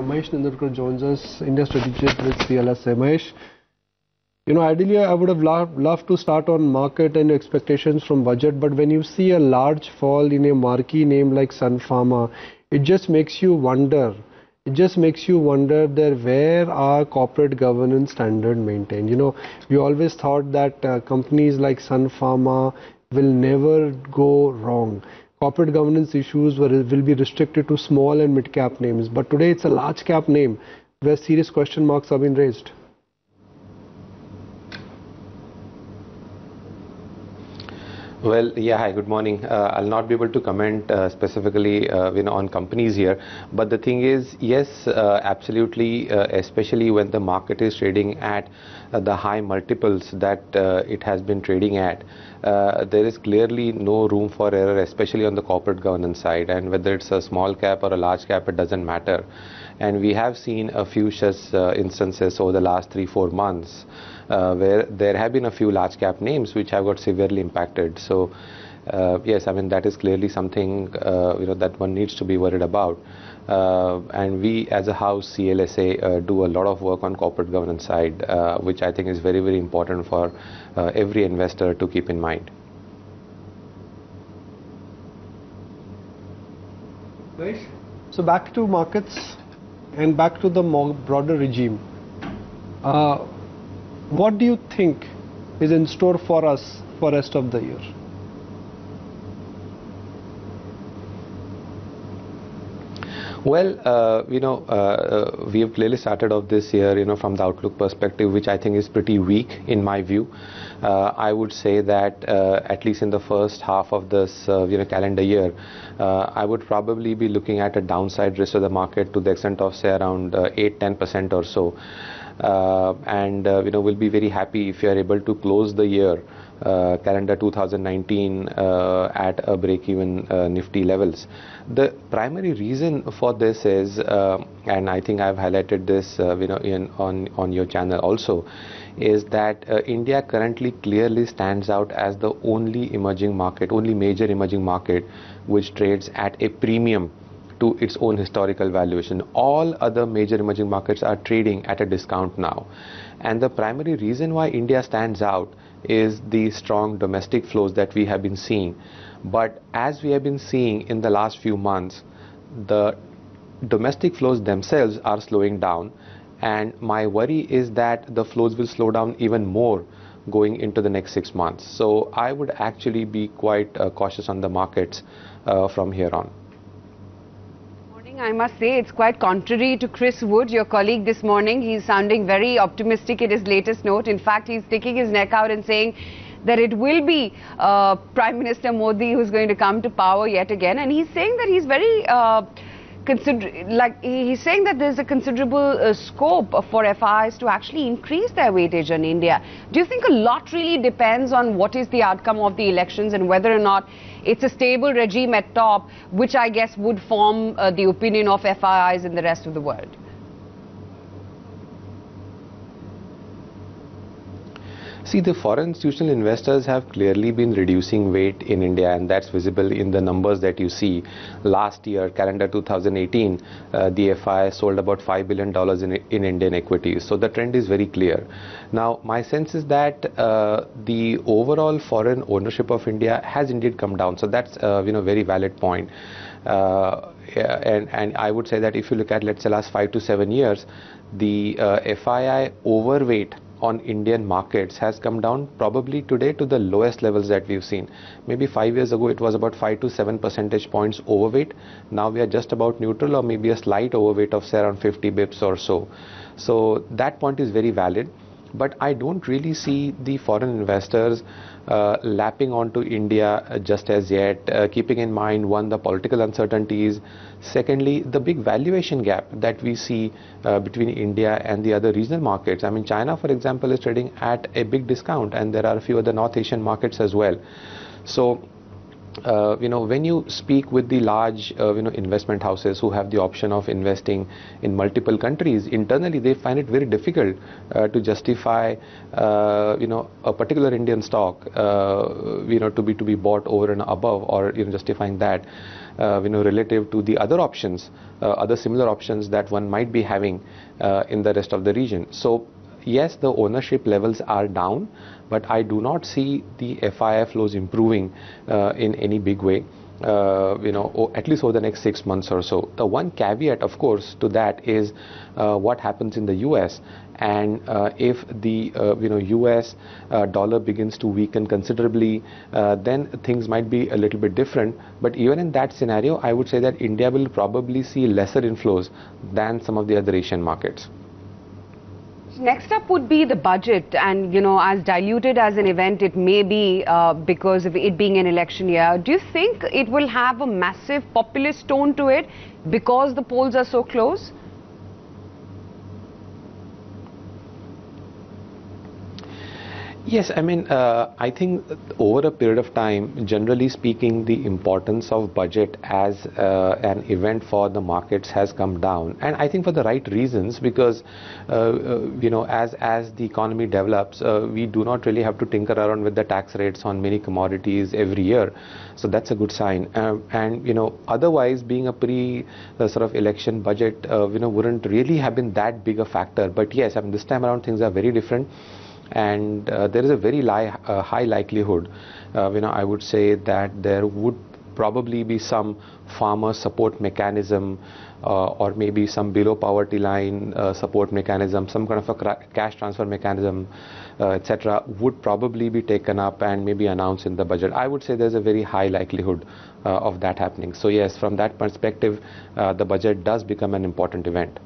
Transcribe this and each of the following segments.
Mahesh Nadurkar joins us, India Strategist with CLSA. Mahesh, ideally I would have loved to start on market and expectations from budget, but when you see a large fall in a marquee name like Sun Pharma, it just makes you wonder. It just makes you wonder that where are corporate governance standard maintained? We always thought that companies like Sun Pharma will never go wrong. Corporate governance issues will be restricted to small and mid-cap names. But today it's a large-cap name where serious question marks have been raised. Well, yeah, hi, good morning. I'll not be able to comment specifically on companies here. But the thing is, yes, absolutely, especially when the market is trading at the high multiples that it has been trading at, there is clearly no room for error, especially on the corporate governance side. And whether it's a small cap or a large cap, it doesn't matter. And we have seen a few such instances over the last 3-4 months where there have been a few large cap names which have got severely impacted. So yes, I mean that is clearly something that one needs to be worried about. And we as a house CLSA do a lot of work on corporate governance side, which I think is very, very important for every investor to keep in mind. Nice. So back to markets and back to the more broader regime. What do you think is in store for us for rest of the year? Well, we have clearly started off this year, from the outlook perspective, which I think is pretty weak in my view. I would say that at least in the first half of this, calendar year, I would probably be looking at a downside risk of the market to the extent of say around 8-10% or so. We'll be very happy if you are able to close the year calendar 2019 at a break-even Nifty levels. The primary reason for this is, and I think I've highlighted this, on your channel also, is that India currently clearly stands out as the only major emerging market which trades at a premium to its own historical valuation. All other major emerging markets are trading at a discount now. And the primary reason why India stands out is the strong domestic flows that we have been seeing. But as we have been seeing in the last few months, the domestic flows themselves are slowing down. And my worry is that the flows will slow down even more going into the next 6 months. So I would actually be quite cautious on the markets from here on. I must say it's quite contrary to Chris Wood, your colleague this morning. He's sounding very optimistic in his latest note. In fact, he's sticking his neck out and saying that it will be Prime Minister Modi who's going to come to power yet again. And he's saying that he's very he's saying that there's a considerable scope for FIIs to actually increase their weightage on India. Do you think a lot really depends on what is the outcome of the elections and whether or not it's a stable regime at top, which I guess would form the opinion of FIIs in the rest of the world? See, the foreign institutional investors have clearly been reducing weight in India, and that's visible in the numbers that you see. Last year, calendar 2018, the FI sold about $5 billion in Indian equities. So the trend is very clear. Now, my sense is that the overall foreign ownership of India has indeed come down. So that's a very valid point. And I would say that if you look at, let's say, last 5 to 7 years, the FII overweight on Indian markets has come down probably today to the lowest levels that we've seen. Maybe 5 years ago it was about 5 to 7 percentage points overweight. Now we are just about neutral, or maybe a slight overweight of say around 50 bips or so. So that point is very valid. But I don't really see the foreign investors lapping onto India just as yet, keeping in mind, one, the political uncertainties, secondly, the big valuation gap that we see between India and the other regional markets. I mean, China, for example, is trading at a big discount, and there are a few other North Asian markets as well. So when you speak with the large, investment houses who have the option of investing in multiple countries, internally they find it very difficult to justify, a particular Indian stock, to be bought over and above, or justifying that, relative to the other options, other similar options that one might be having in the rest of the region. So yes, the ownership levels are down, but I do not see the FII flows improving in any big way, at least over the next 6 months or so. The one caveat, of course, to that is what happens in the US. And if the US dollar begins to weaken considerably, then things might be a little bit different. But even in that scenario, I would say that India will probably see lesser inflows than some of the other Asian markets. Next up would be the budget, and as diluted as an event it may be because of it being an election year, do you think it will have a massive populist tone to it because the polls are so close? Yes, I mean, I think over a period of time, generally speaking, the importance of budget as an event for the markets has come down, and I think for the right reasons, because as the economy develops, we do not really have to tinker around with the tax rates on many commodities every year, so that's a good sign. And otherwise, being a sort of election budget, wouldn't really have been that big a factor. But yes, I mean, this time around things are very different. And there is a very high likelihood, I would say, that there would probably be some farmer support mechanism, or maybe some below poverty line support mechanism, some kind of a cash transfer mechanism, etc., would probably be taken up and maybe announced in the budget. I would say there's a very high likelihood of that happening. So yes, from that perspective, the budget does become an important event.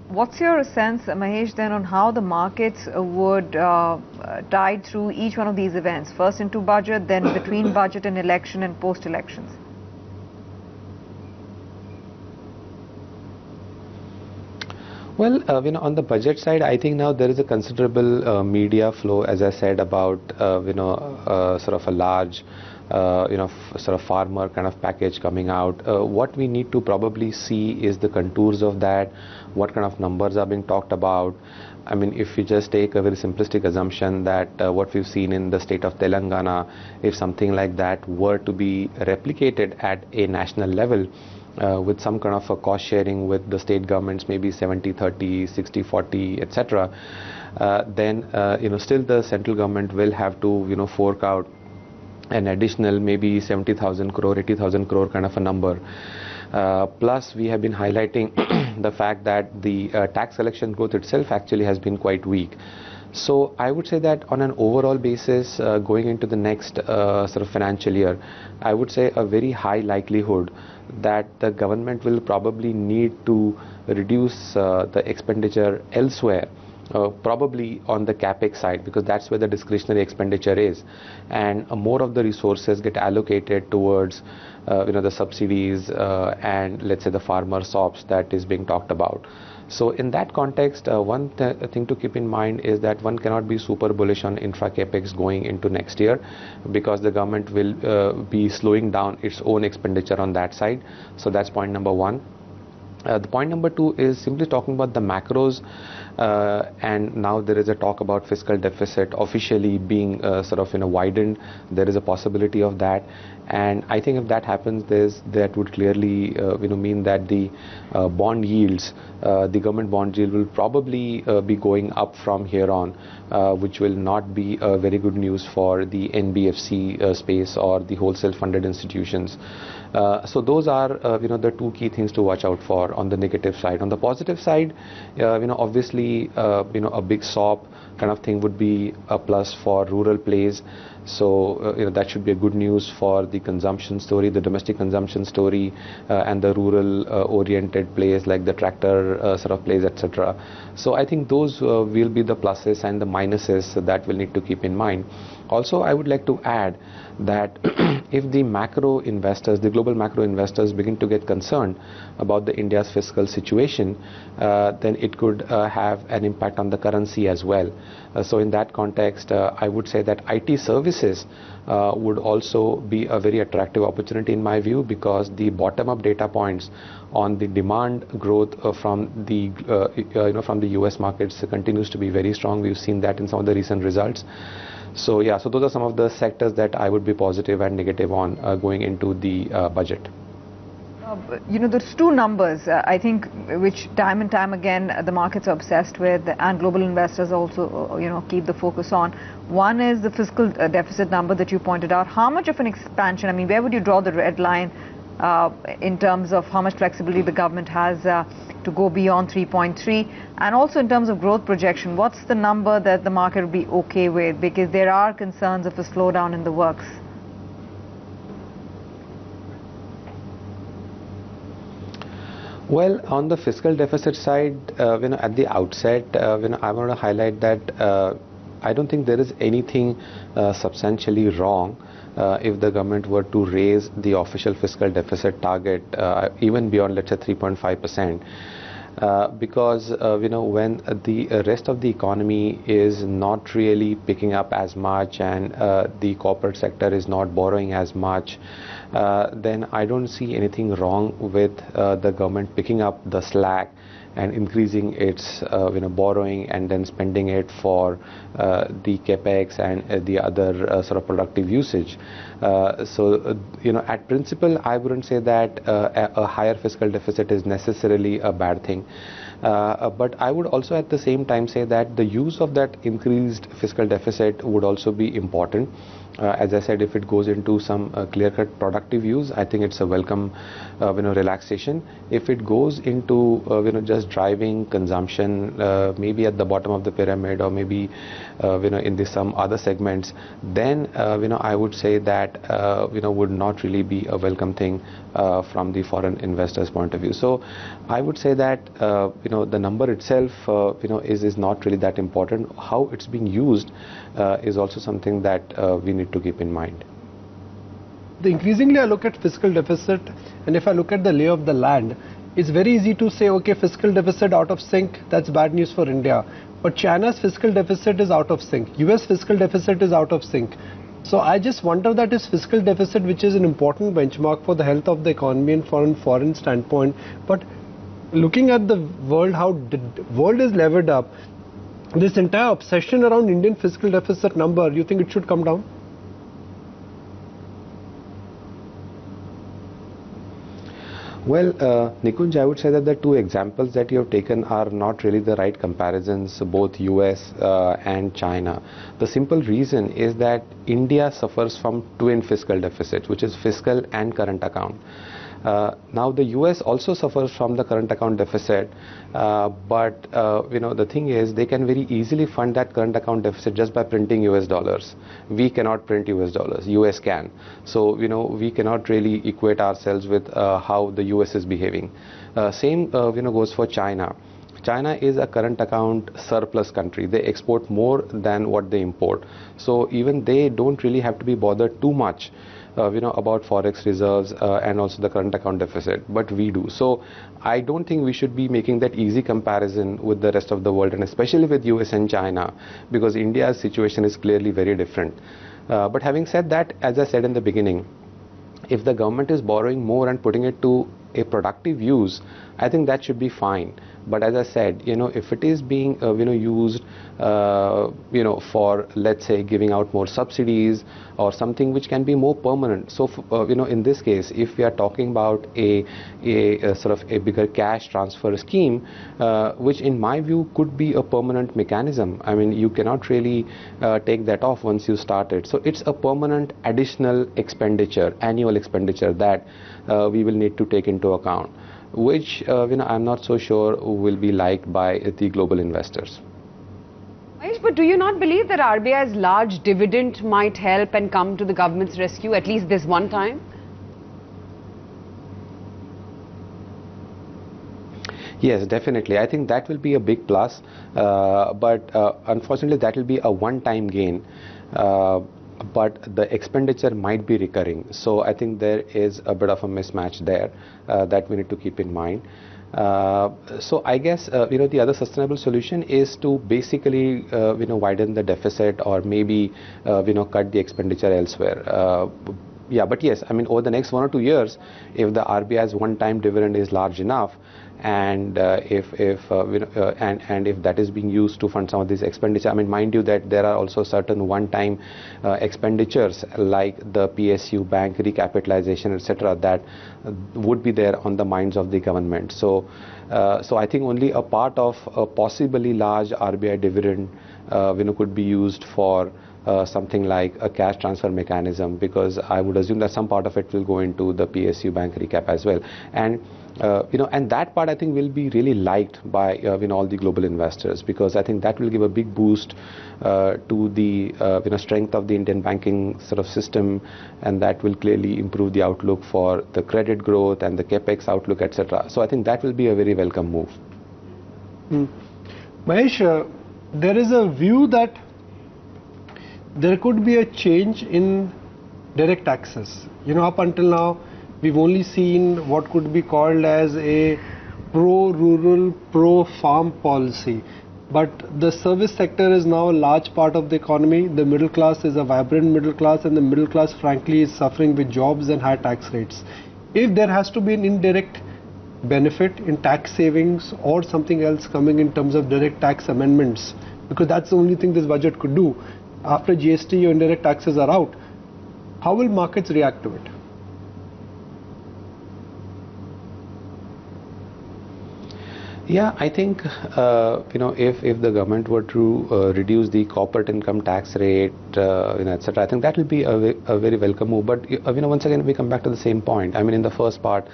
What's your sense, Mahesh, then on how the markets would tide through each one of these events? First into budget, then between budget and election, and post-elections? Well, on the budget side, I think now there is a considerable media flow, as I said, about sort of a large sort of farmer kind of package coming out. What we need to probably see is the contours of that, what kind of numbers are being talked about. I mean, if you just take a very simplistic assumption that what we've seen in the state of Telangana, if something like that were to be replicated at a national level, with some kind of a cost sharing with the state governments, maybe 70-30, 60-40, etc., then still the central government will have to fork out an additional maybe 70,000 crore, 80,000 crore kind of a number. Plus, we have been highlighting the fact that the tax collection growth itself actually has been quite weak. So I would say that on an overall basis, going into the next sort of financial year, I would say a very high likelihood that the government will probably need to reduce the expenditure elsewhere. Probably on the capex side, because that's where the discretionary expenditure is, and more of the resources get allocated towards the subsidies and, let's say, the farmer SOPs that is being talked about. So in that context, one thing to keep in mind is that one cannot be super bullish on infra capex going into next year, because the government will be slowing down its own expenditure on that side. So that's point number one. The point number two is simply talking about the macros, and now there is a talk about fiscal deficit officially being sort of widened. There is a possibility of that, and I think if that happens, that would clearly mean that the bond yields, the government bond yield will probably be going up from here on, which will not be very good news for the NBFC space or the wholesale funded institutions. So those are the two key things to watch out for on the negative side. On the positive side, obviously a big SOP kind of thing would be a plus for rural plays. So that should be a good news for the consumption story, the domestic consumption story, and the rural oriented plays like the tractor sort of plays, etc. So I think those will be the pluses and the minuses that we'll need to keep in mind. Also, I would like to add that if the macro investors, the global macro investors begin to get concerned about the India's fiscal situation, then it could have an impact on the currency as well. So in that context, I would say that IT services would also be a very attractive opportunity in my view, because the bottom-up data points on the demand growth from the from the US markets continues to be very strong. We've seen that in some of the recent results. So yeah, so those are some of the sectors that I would be positive and negative on going into the budget. There's two numbers, I think, which time and time again the markets are obsessed with, and global investors also, keep the focus on. One is the fiscal deficit number that you pointed out. How much of an expansion, I mean, where would you draw the red line in terms of how much flexibility the government has to go beyond 3.3, and also in terms of growth projection, what's the number that the market will be okay with, because there are concerns of a slowdown in the works? Well, on the fiscal deficit side, at the outset, I want to highlight that I don't think there is anything substantially wrong if the government were to raise the official fiscal deficit target even beyond, let's say, 3.5%. Because when the rest of the economy is not really picking up as much, and the corporate sector is not borrowing as much, then I don't see anything wrong with the government picking up the slack and increasing its borrowing and then spending it for the capex and the other sort of productive usage. So at principle, I wouldn't say that a higher fiscal deficit is necessarily a bad thing. But I would also at the same time say that the use of that increased fiscal deficit would also be important. As I said, if it goes into some clear-cut productive use, I think it's a welcome relaxation. If it goes into just driving consumption, maybe at the bottom of the pyramid, or maybe in some other segments, then I would say that would not really be a welcome thing from the foreign investors' point of view. So I would say that the number itself is not really that important. How it's being used is also something that we need to keep in mind. Increasingly, I look at fiscal deficit, and if I look at the lay of the land, it's very easy to say, okay, fiscal deficit out of sync, that's bad news for India. But China's fiscal deficit is out of sync. US fiscal deficit is out of sync. So I just wonder that is fiscal deficit, which is an important benchmark for the health of the economy and from foreign standpoint. But looking at the world, how the world is levered up, this entire obsession around Indian fiscal deficit number, you think it should come down? Well, Nikunj, I would say that the two examples that you have taken are not really the right comparisons, both US and China. The simple reason is that India suffers from twin fiscal deficits, which is fiscal and current account. Now the US also suffers from the current account deficit, but the thing is they can very easily fund that current account deficit just by printing US dollars. We cannot print US dollars, US can. So we cannot really equate ourselves with how the US is behaving. Same goes for China. China is a current account surplus country. They export more than what they import. So even they don't really have to be bothered too much about forex reserves and also the current account deficit, but we do. So I don't think we should be making that easy comparison with the rest of the world, and especially with US and China, because India's situation is clearly very different. But having said that, as I said in the beginning, if the government is borrowing more and putting it to a productive use, I think that should be fine. But as I said, if it is being used for, let's say, giving out more subsidies or something which can be more permanent. So in this case, if we are talking about a sort of a bigger cash transfer scheme, which in my view could be a permanent mechanism. I mean, you cannot really take that off once you start it. So it's a permanent additional expenditure, annual expenditure that we will need to take into account, which I'm not so sure will be liked by the global investors. Mahesh, but do you not believe that RBI's large dividend might help and come to the government's rescue at least this one time? Yes, definitely. I think that will be a big plus, but unfortunately that will be a one-time gain. but the expenditure might be recurring. So I think there is a bit of a mismatch there that we need to keep in mind. So I guess the other sustainable solution is to basically widen the deficit, or maybe cut the expenditure elsewhere. Yeah, but yes, I mean, over the next 1 or 2 years, if the RBI's one-time dividend is large enough, and if that is being used to fund some of these expenditure, I mean, mind you that there are also certain one-time expenditures like the PSU bank recapitalization, etc., that would be there on the minds of the government. So I think only a part of a possibly large RBI dividend could be used for something like a cash transfer mechanism, because I would assume that some part of it will go into the PSU bank recap as well. And and that part I think will be really liked by all the global investors, because I think that will give a big boost to the strength of the Indian banking sort of system, and that will clearly improve the outlook for the credit growth and the capex outlook, etc. So I think that will be a very welcome move. Mahesh, there is a view that there could be a change in direct taxes. Up until now, we've only seen what could be called as a pro-rural, pro-farm policy. But the service sector is now a large part of the economy. The middle class is a vibrant middle class, and the middle class, frankly, is suffering with jobs and high tax rates. If there has to be an indirect benefit in tax savings or something else coming in terms of direct tax amendments, because that's the only thing this budget could do. After GST, your indirect taxes are out. How will markets react to it? Yeah, I think if the government were to reduce the corporate income tax rate, etc., I think that will be a very welcome move. But once again we come back to the same point. I mean, in the first part,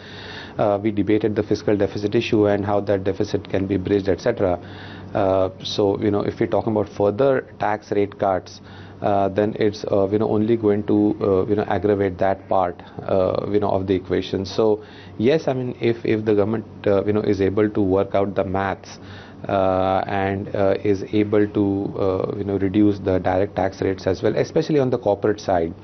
we debated the fiscal deficit issue and how that deficit can be bridged, etc. So if we're talking about further tax rate cuts, then it's only going to aggravate that part of the equation. So yes, I mean, if the government is able to work out the maths and is able to reduce the direct tax rates as well, especially on the corporate side,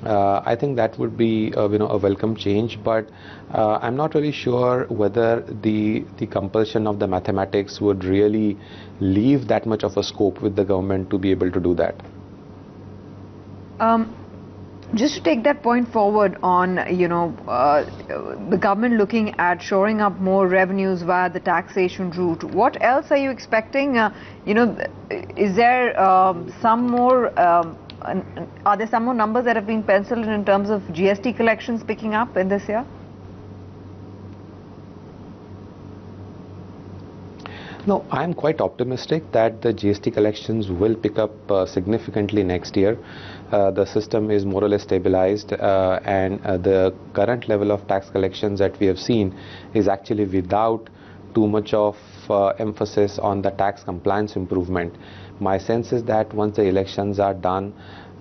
I think that would be a welcome change. But I'm not really sure whether the compulsion of the mathematics would really leave that much of a scope with the government to be able to do that. Just to take that point forward on, the government looking at shoring up more revenues via the taxation route, what else are you expecting? Is there some more, are there some more numbers that have been penciled in terms of GST collections picking up in this year? No, I'm quite optimistic that the GST collections will pick up significantly next year. The system is more or less stabilized, and the current level of tax collections that we have seen is actually without too much of emphasis on the tax compliance improvement. My sense is that once the elections are done,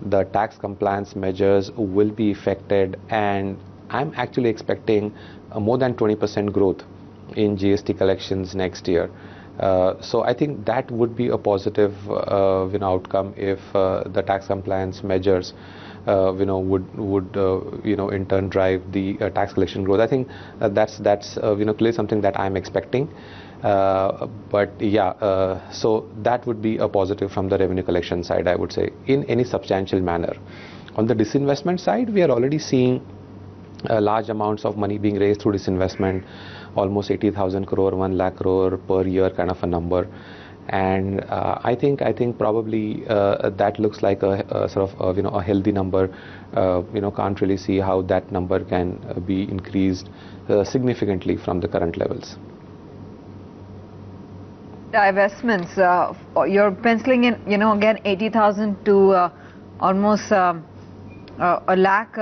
the tax compliance measures will be effected, and I'm actually expecting more than 20% growth in GST collections next year. So I think that would be a positive outcome if the tax compliance measures would in turn drive the tax collection growth. I think that's clearly something that I'm expecting. But yeah, so that would be a positive from the revenue collection side, I would say, in any substantial manner. On the disinvestment side, we are already seeing large amounts of money being raised through disinvestment, almost 80,000 crore, 1 lakh crore per year kind of a number. And I think probably that looks like a sort of a healthy number. Can't really see how that number can be increased significantly from the current levels. Divestments, you're penciling in, again 80,000 to almost a lakh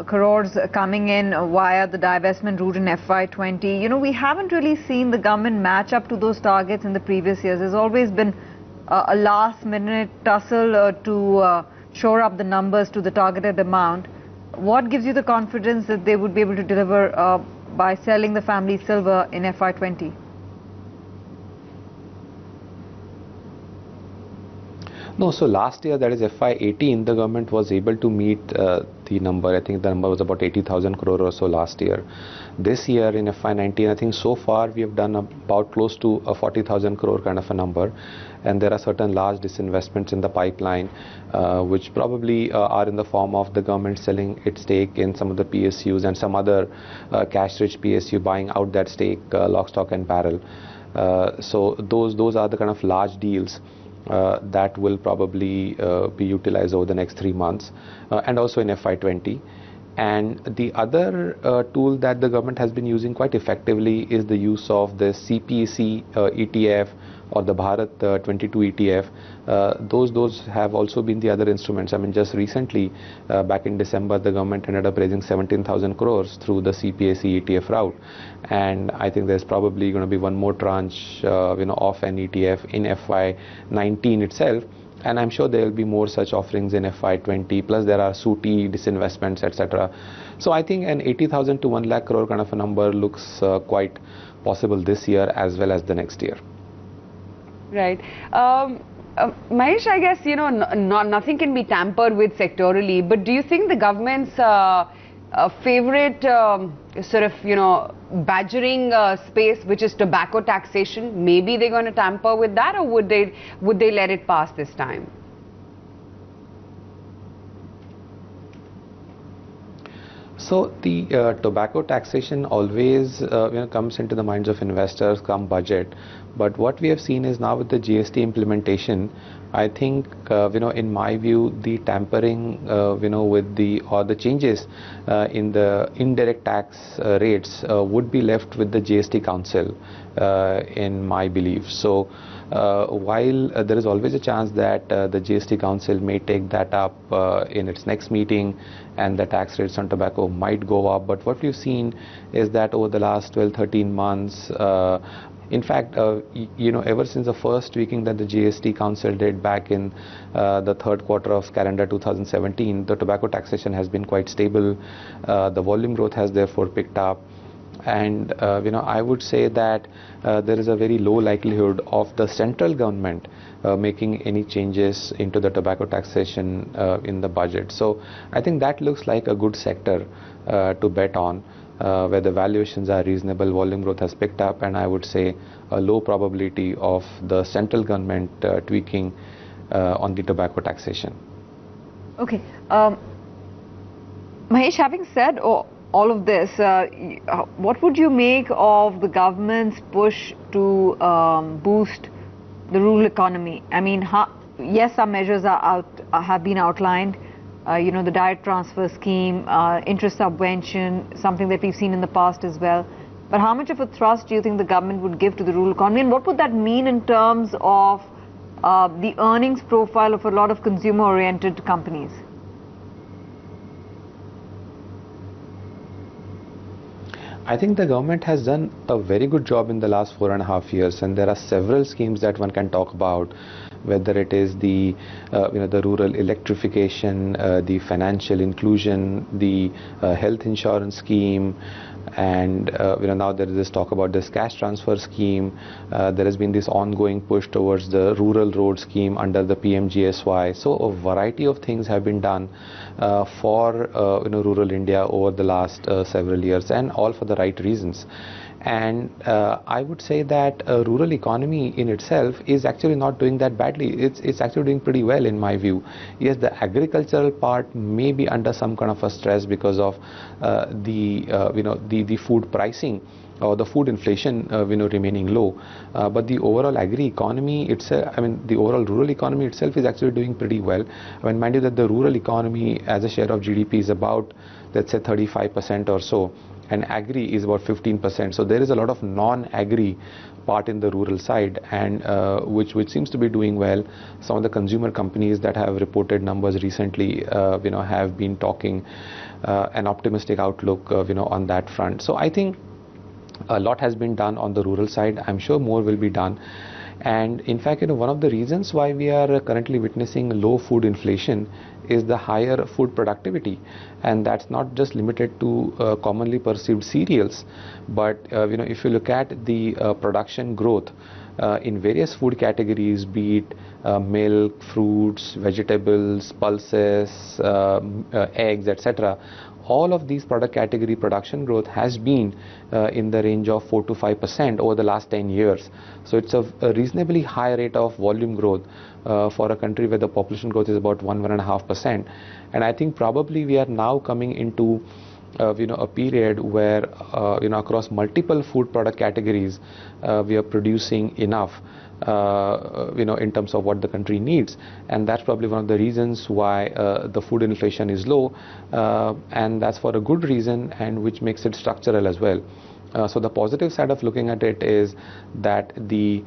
crores coming in via the divestment route in FY20. We haven't really seen the government match up to those targets in the previous years. There's always been a last-minute tussle to shore up the numbers to the targeted amount. What gives you the confidence that they would be able to deliver by selling the family silver in FY20? No, so last year, that is FY18, the government was able to meet the number. I think the number was about 80,000 crore or so last year. This year in FY19, I think so far we have done about close to a 40,000 crore kind of a number. And there are certain large disinvestments in the pipeline, which probably are in the form of the government selling its stake in some of the PSUs and some other cash-rich PSU buying out that stake, lock, stock and barrel. So those are the kind of large deals that will probably be utilized over the next 3 months and also in FY20. And the other tool that the government has been using quite effectively is the use of the CPEC ETF or the Bharat 22 ETF. Those have also been the other instruments. I mean, just recently, back in December, the government ended up raising 17,000 crores through the CPEC ETF route. And I think there's probably going to be one more tranche, of an ETF in FY19 itself. And I'm sure there will be more such offerings in FY20, plus there are SUTI, disinvestments, etc. So I think an 80,000 to 1 lakh crore kind of a number looks quite possible this year as well as the next year. Right. Mahesh, I guess, nothing can be tampered with sectorally, but do you think the government's favorite badgering space, which is tobacco taxation, maybe they're going to tamper with that, or would they let it pass this time? So the tobacco taxation always comes into the minds of investors come budget. But what we have seen is now with the GST implementation, I think in my view the tampering with the changes in the indirect tax rates would be left with the GST Council in my belief. So while there is always a chance that the GST Council may take that up in its next meeting and the tax rates on tobacco might go up, but what we've seen is that over the last 12-13 months, in fact, ever since the first tweaking that the GST Council did back in the third quarter of calendar 2017, the tobacco taxation has been quite stable. The volume growth has therefore picked up. And, I would say that there is a very low likelihood of the central government making any changes into the tobacco taxation in the budget. So I think that looks like a good sector to bet on. Where the valuations are reasonable, volume growth has picked up, and I would say a low probability of the central government tweaking on the tobacco taxation. Okay. Mahesh, having said all of this, what would you make of the government's push to boost the rural economy? I mean, yes, some measures have been outlined. The direct transfer scheme, interest subvention, something that we've seen in the past as well. But how much of a thrust do you think the government would give to the rural economy, and what would that mean in terms of the earnings profile of a lot of consumer-oriented companies? I think the government has done a very good job in the last 4.5 years, and there are several schemes that one can talk about, whether it is the the rural electrification, the financial inclusion, the health insurance scheme, and now there is this talk about this cash transfer scheme. There has been this ongoing push towards the rural road scheme under the PMGSY. So a variety of things have been done for rural India over the last several years, and all for the right reasons. And I would say that rural economy in itself is actually not doing that badly. It's actually doing pretty well in my view. Yes, the agricultural part may be under some kind of a stress because of the food pricing or the food inflation remaining low, but the overall agri economy itself, the overall rural economy itself is actually doing pretty well. Mind you that the rural economy as a share of GDP is about, let's say, 35% or so, and agri is about 15%. So there is a lot of non-agri part in the rural side, and which seems to be doing well. Some of the consumer companies that have reported numbers recently, have been talking an optimistic outlook, on that front. So I think a lot has been done on the rural side. I'm sure more will be done. And in fact, one of the reasons why we are currently witnessing low food inflation is the higher food productivity, and that's not just limited to commonly perceived cereals, but if you look at the production growth in various food categories, be it milk, fruits, vegetables, pulses, eggs, etc. All of these product category production growth has been in the range of 4 to 5% over the last 10 years. So it's a reasonably high rate of volume growth for a country where the population growth is about 1.5%. And I think probably we are now coming into a period where across multiple food product categories we are producing enough in terms of what the country needs, and that's probably one of the reasons why the food inflation is low, and that's for a good reason, and which makes it structural as well. So the positive side of looking at it is that the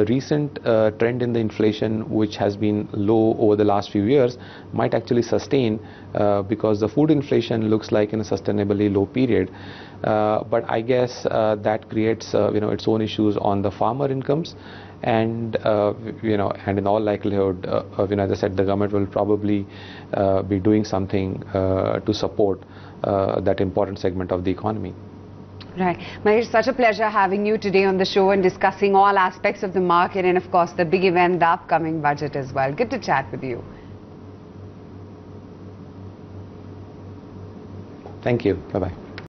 recent trend in the inflation, which has been low over the last few years, might actually sustain because the food inflation looks like in a sustainably low period. But I guess that creates its own issues on the farmer incomes, and and in all likelihood, as I said, the government will probably be doing something to support that important segment of the economy. Right. Mahesh, such a pleasure having you today on the show and discussing all aspects of the market and, of course, the big event, the upcoming budget as well. Good to chat with you. Thank you. Bye-bye.